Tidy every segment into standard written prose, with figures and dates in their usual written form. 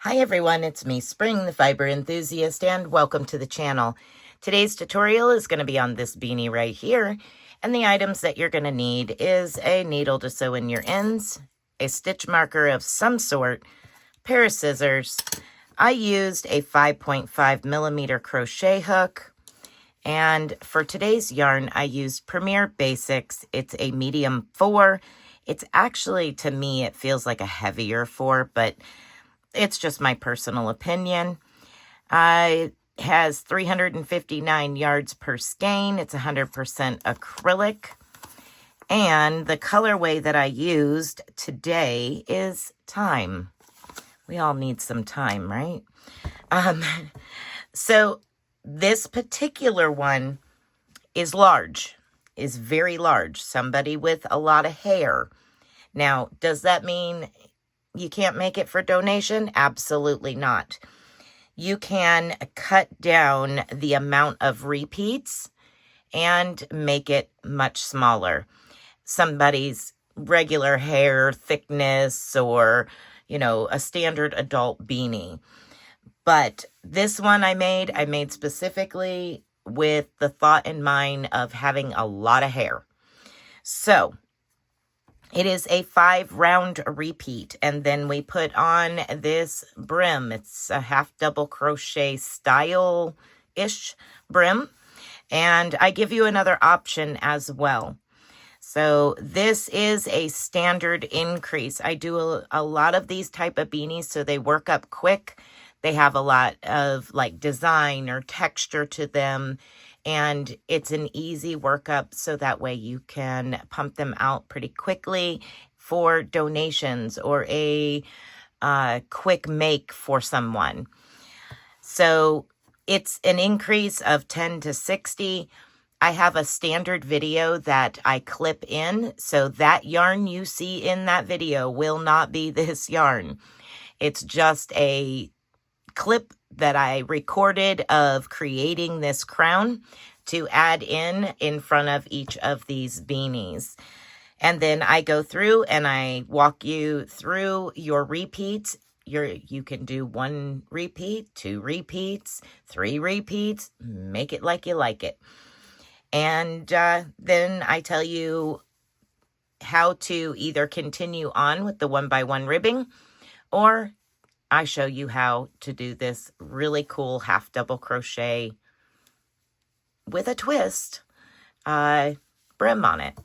Hi everyone, it's me, Spring, the fiber enthusiast, and welcome to the channel. Today's tutorial is going to be on this beanie right here, and the items that you're going to need is a needle to sew in your ends, a stitch marker of some sort, pair of scissors. I used a 5.5 millimeter crochet hook, and for today's yarn, I used Premier Basics. It's a medium 4. It's actually, to me, it feels like a heavier 4, but it's just my personal opinion. It has 359 yards per skein. It's 100% acrylic. And the colorway that I used today is Time. We all need some time, right? So this particular one is large, is very large. Somebody with a lot of hair. Now, does that mean you can't make it for donation? Absolutely not. You can cut down the amount of repeats and make it much smaller. Somebody's regular hair thickness or, a standard adult beanie. But this one I made specifically with the thought in mind of having a lot of hair. So it is a 5-round repeat, and then we put on this brim. It's a half double crochet style-ish brim, and I give you another option as well. So this is a standard increase. I do a lot of these type of beanies, so they work up quick. They have a lot of design or texture to them. And it's an easy workup, so that way you can pump them out pretty quickly for donations or a quick make for someone. So it's an increase of 10 to 60. I have a standard video that I clip in, so that yarn you see in that video will not be this yarn. It's just a clip that I recorded of creating this crown to add in front of each of these beanies. And then I go through and I walk you through your repeats. You can do 1 repeat, 2 repeats, 3 repeats, make it like you like it. And then I tell you how to either continue on with the 1x1 ribbing, or I show you how to do this really cool half double crochet with a twist brim on it.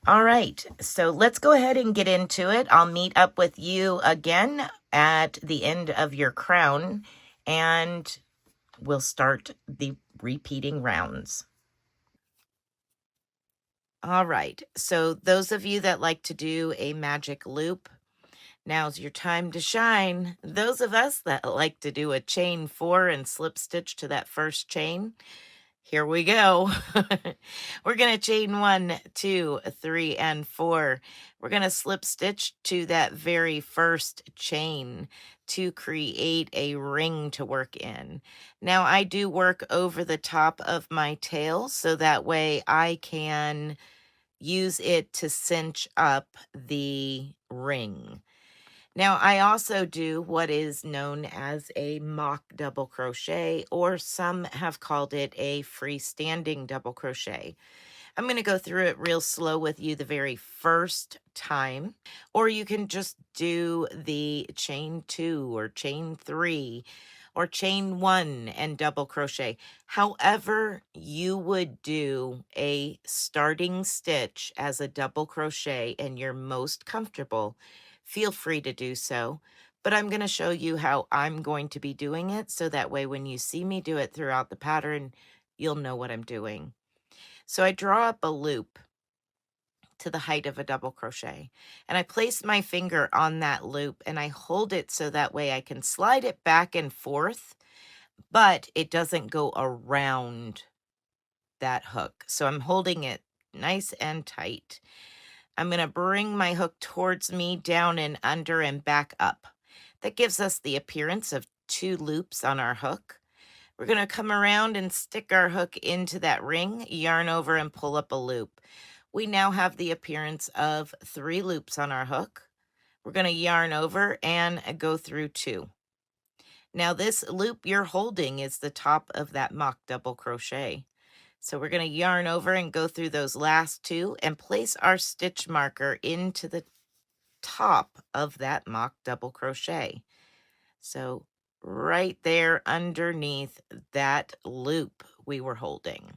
All right, so let's go ahead and get into it. I'll meet up with you again at the end of your crown, and we'll start the repeating rounds. All right, so those of you that like to do a magic loop, now's your time to shine. Those of us that like to do a chain 4 and slip stitch to that first chain, here we go. We're going to chain 1, 2, 3, and 4. We're going to slip stitch to that very first chain to create a ring to work in. Now, I do work over the top of my tail, so that way I can use it to cinch up the ring. Now, I also do what is known as a mock double crochet, or some have called it a freestanding double crochet. I'm going to go through it real slow with you the very first time, or you can just do the chain 2 or chain 3 or chain 1 and double crochet. However you would do a starting stitch as a double crochet and you're most comfortable, feel free to do so. But I'm going to show you how I'm going to be doing it, so that way when you see me do it throughout the pattern, you'll know what I'm doing. So I draw up a loop to the height of a double crochet, and I place my finger on that loop and I hold it so that way I can slide it back and forth, but it doesn't go around that hook. So I'm holding it nice and tight. I'm going to bring my hook towards me, down and under and back up. That gives us the appearance of 2 loops on our hook. We're going to come around and stick our hook into that ring, yarn over and pull up a loop. We now have the appearance of 3 loops on our hook. We're going to yarn over and go through 2. Now this loop you're holding is the top of that mock double crochet. So we're going to yarn over and go through those last two and place our stitch marker into the top of that mock double crochet. So right there underneath that loop we were holding.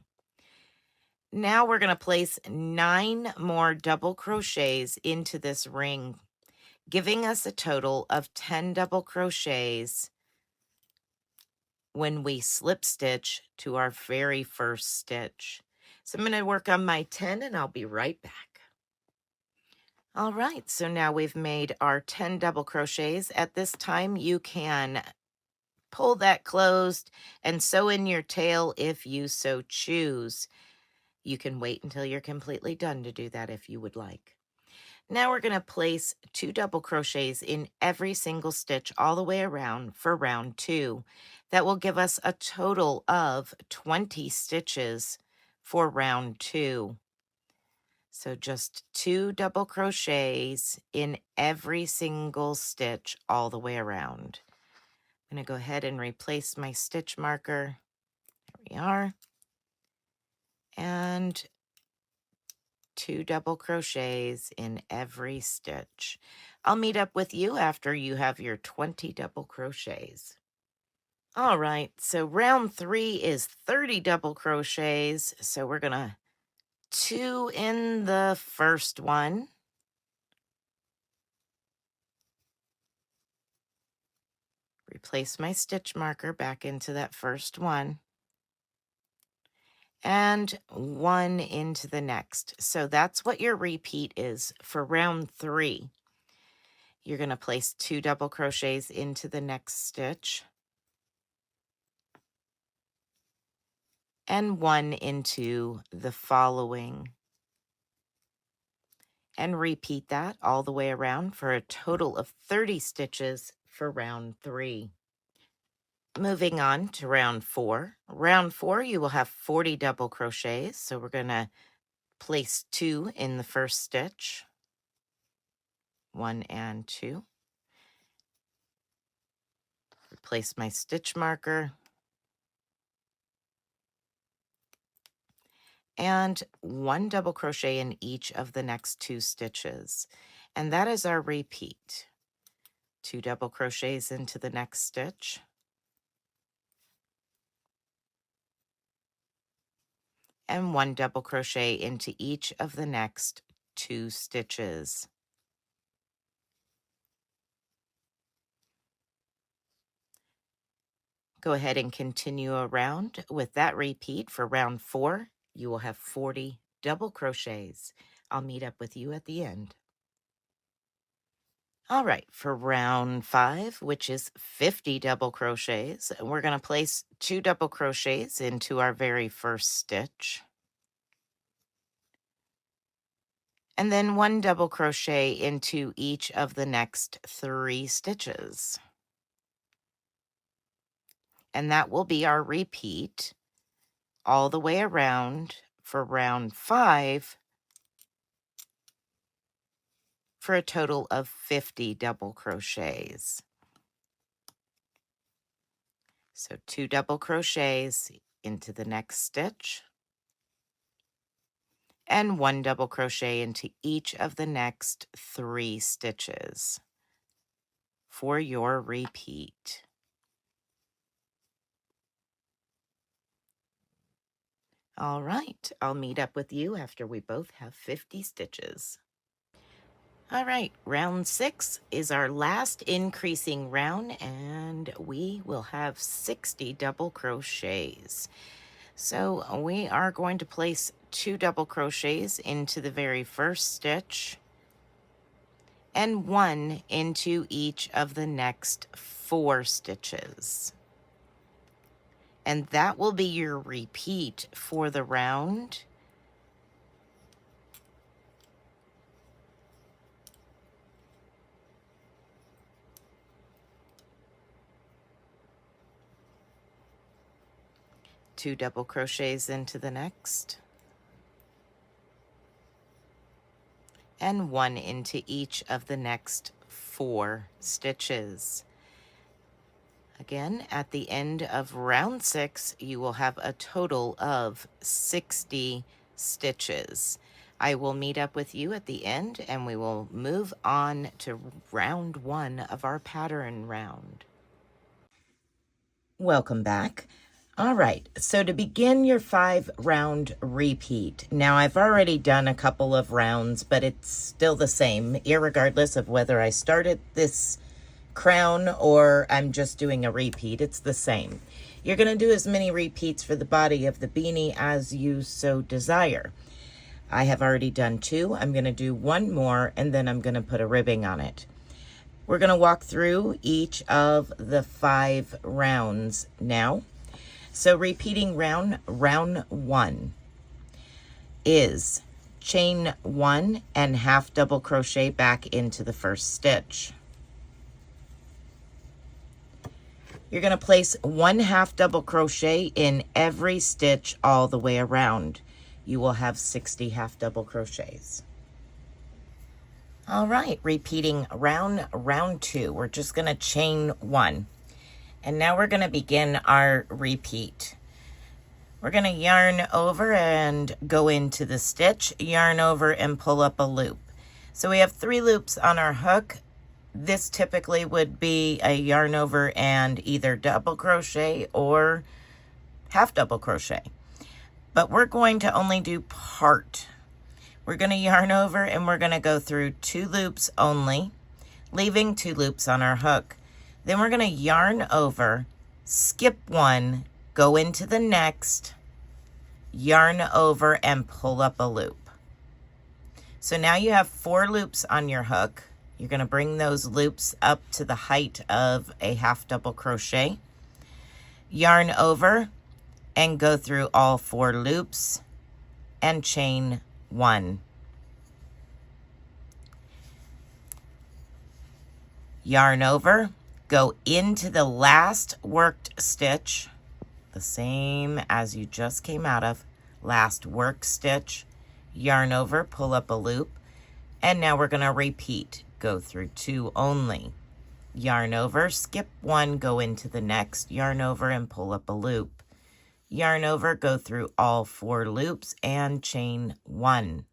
Now we're going to place 9 more double crochets into this ring, giving us a total of 10 double crochets when we slip stitch to our very first stitch. So I'm going to work on my 10 and I'll be right back. All right, so now we've made our 10 double crochets. At this time, you can pull that closed and sew in your tail if you so choose. You can wait until you're completely done to do that if you would like. Now we're going to place 2 double crochets in every single stitch all the way around for round 2. That will give us a total of 20 stitches for round 2. So just 2 double crochets in every single stitch all the way around. I'm going to go ahead and replace my stitch marker. There we are. And 2 double crochets in every stitch. I'll meet up with you after you have your 20 double crochets. All right, so round 3 is 30 double crochets. So we're going to 2 in the first one. Replace my stitch marker back into that first one. And 1 into the next. So that's what your repeat is for round 3. You're going to place 2 double crochets into the next stitch and 1 into the following. And repeat that all the way around for a total of 30 stitches for round 3. Moving on to round 4. Round 4, you will have 40 double crochets. So we're going to place 2 in the first stitch. 1 and 2. Replace my stitch marker. And 1 double crochet in each of the next 2 stitches. And that is our repeat. 2 double crochets into the next stitch. And 1 double crochet into each of the next 2 stitches. Go ahead and continue around with that repeat for round 4. You will have 40 double crochets. I'll meet up with you at the end. All right, for round 5, which is 50 double crochets, we're going to place 2 double crochets into our very first stitch. And then 1 double crochet into each of the next 3 stitches. And that will be our repeat all the way around for round 5 for a total of 50 double crochets. So 2 double crochets into the next stitch and 1 double crochet into each of the next 3 stitches for your repeat. All right, I'll meet up with you after we both have 50 stitches. All right, round 6 is our last increasing round, and we will have 60 double crochets. So we are going to place 2 double crochets into the very first stitch and 1 into each of the next 4 stitches. And that will be your repeat for the round. Two double crochets into the next. And 1 into each of the next 4 stitches. Again, at the end of round 6, you will have a total of 60 stitches. I will meet up with you at the end and we will move on to round 1 of our pattern round. Welcome back. All right, so to begin your 5-round repeat. Now, I've already done a couple of rounds, but it's still the same, irregardless of whether I started this crown or I'm just doing a repeat. It's the same. You're going to do as many repeats for the body of the beanie as you so desire. I have already done 2. I'm going to do 1 more, and then I'm going to put a ribbing on it. We're going to walk through each of the 5 rounds now. So repeating round 1 is chain 1 and half double crochet back into the first stitch. You're going to place 1 half double crochet in every stitch all the way around. You will have 60 half double crochets. All right, repeating round 2. We're just going to chain 1. And now we're going to begin our repeat. We're going to yarn over and go into the stitch, yarn over and pull up a loop. So we have 3 loops on our hook. This typically would be a yarn over and either double crochet or half double crochet. But we're going to only do part. We're going to yarn over and we're going to go through 2 loops only, leaving 2 loops on our hook. Then we're going to yarn over, skip 1, go into the next, yarn over and pull up a loop. So now you have 4 loops on your hook. You're going to bring those loops up to the height of a half double crochet, yarn over and go through all 4 loops and chain 1. Yarn over, go into the last worked stitch, the same as you just came out of, last worked stitch, yarn over, pull up a loop, and now we're going to repeat. Go through 2 only. Yarn over, skip 1, go into the next, yarn over and pull up a loop. Yarn over, go through all 4 loops and chain 1.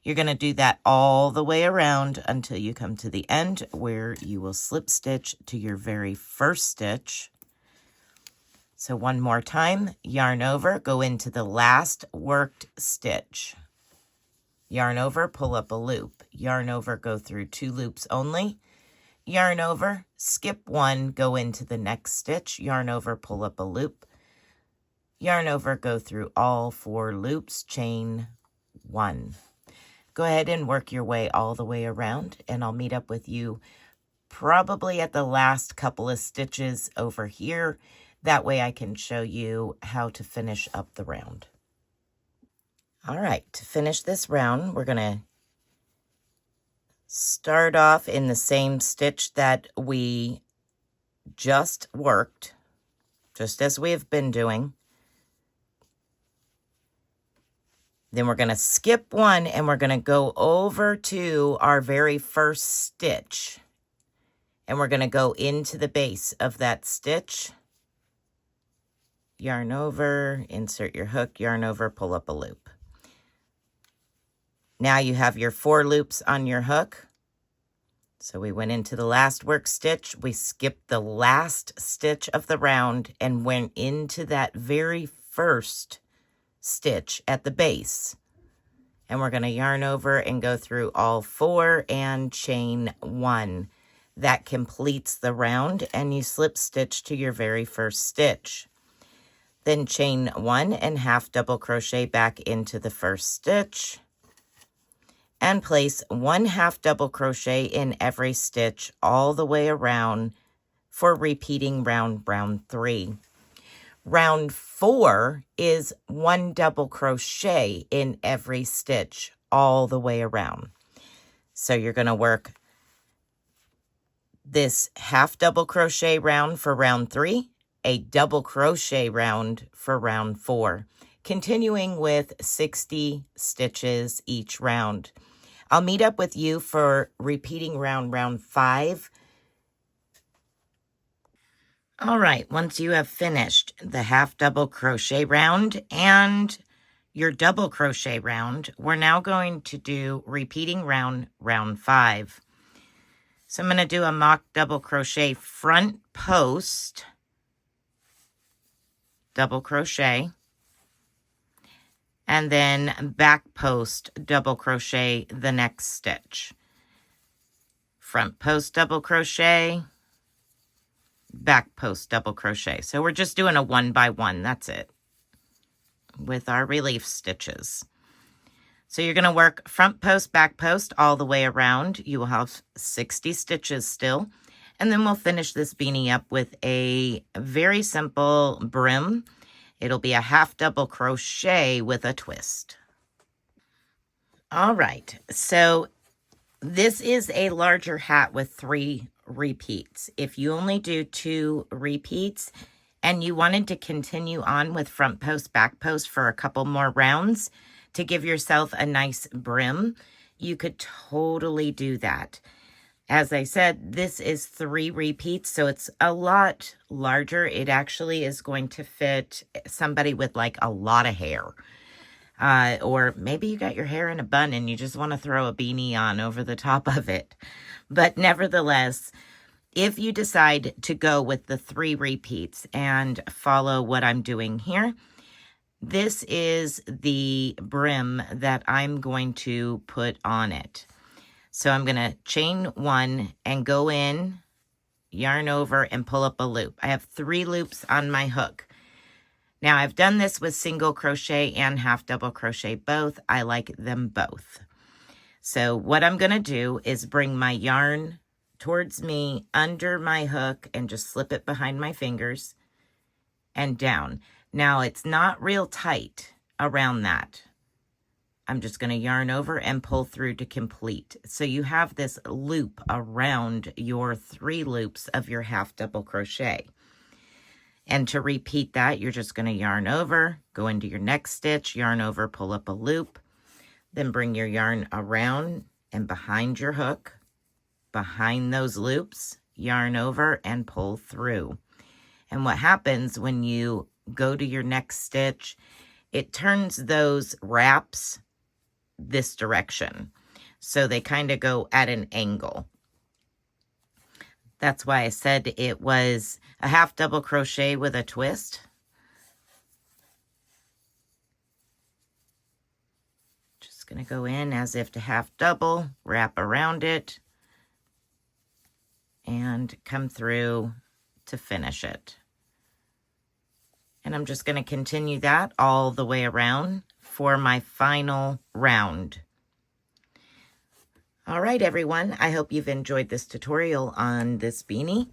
You're going to do that all the way around until you come to the end where you will slip stitch to your very first stitch. So one more time, yarn over, go into the last worked stitch. Yarn over, pull up a loop. Yarn over, go through 2 loops only. Yarn over, skip 1, go into the next stitch. Yarn over, pull up a loop. Yarn over, go through all 4 loops, chain 1. Go ahead and work your way all the way around, and I'll meet up with you probably at the last couple of stitches over here. That way I can show you how to finish up the round. All right, to finish this round, we're going to start off in the same stitch that we just worked, just as we have been doing. Then we're going to skip 1 and we're going to go over to our very first stitch. And we're going to go into the base of that stitch. Yarn over, insert your hook, yarn over, pull up a loop. Now you have your 4 loops on your hook. So we went into the last work stitch, we skipped the last stitch of the round and went into that very first stitch at the base. And we're going to yarn over and go through all 4 and chain 1. That completes the round and you slip stitch to your very first stitch. Then chain 1 and half double crochet back into the first stitch. And place 1 half double crochet in every stitch all the way around for repeating round 3. Round 4 is 1 double crochet in every stitch all the way around. So you're going to work this half double crochet round for round 3, a double crochet round for round 4, continuing with 60 stitches each round. I'll meet up with you for repeating round 5. All right, once you have finished the half double crochet round and your double crochet round, we're now going to do repeating round 5. So I'm going to do a mock double crochet front post, double crochet, and then back post, double crochet the next stitch. Front post, double crochet, back post, double crochet. So we're just doing a 1 by 1, that's it, with our relief stitches. So you're going to work front post, back post all the way around. You will have 60 stitches still. And then we'll finish this beanie up with a very simple brim. It'll be a half double crochet with a twist. All right, so this is a larger hat with 3 repeats. If you only do 2 repeats and you wanted to continue on with front post, back post for a couple more rounds to give yourself a nice brim, you could totally do that. As I said, this is 3 repeats, so it's a lot larger. It actually is going to fit somebody with like a lot of hair. Or maybe you got your hair in a bun and you just want to throw a beanie on over the top of it. But nevertheless, if you decide to go with the 3 repeats and follow what I'm doing here, this is the brim that I'm going to put on it. So I'm going to chain 1 and go in, yarn over, and pull up a loop. I have 3 loops on my hook. Now I've done this with single crochet and half double crochet both. I like them both. So what I'm going to do is bring my yarn towards me under my hook and just slip it behind my fingers and down. Now it's not real tight around that. I'm just going to yarn over and pull through to complete. So you have this loop around your 3 loops of your half double crochet. And to repeat that, you're just going to yarn over, go into your next stitch, yarn over, pull up a loop, then bring your yarn around and behind your hook, behind those loops, yarn over and pull through. And what happens when you go to your next stitch, it turns those wraps this direction. So they kind of go at an angle. That's why I said it was a half double crochet with a twist. Just going to go in as if to half double, wrap around it, and come through to finish it. And I'm just going to continue that all the way around for my final round. All right, everyone. I hope you've enjoyed this tutorial on this beanie.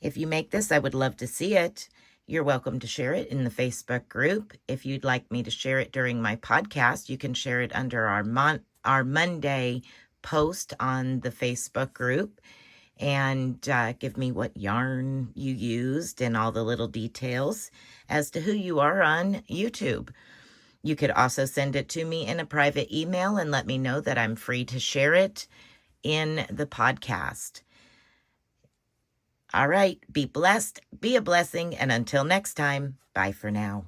If you make this, I would love to see it. You're welcome to share it in the Facebook group. If you'd like me to share it during my podcast, you can share it under our Monday post on the Facebook group. And give me what yarn you used and all the little details as to who you are on YouTube. You could also send it to me in a private email and let me know that I'm free to share it in the podcast. All right, be blessed, be a blessing, and until next time, bye for now.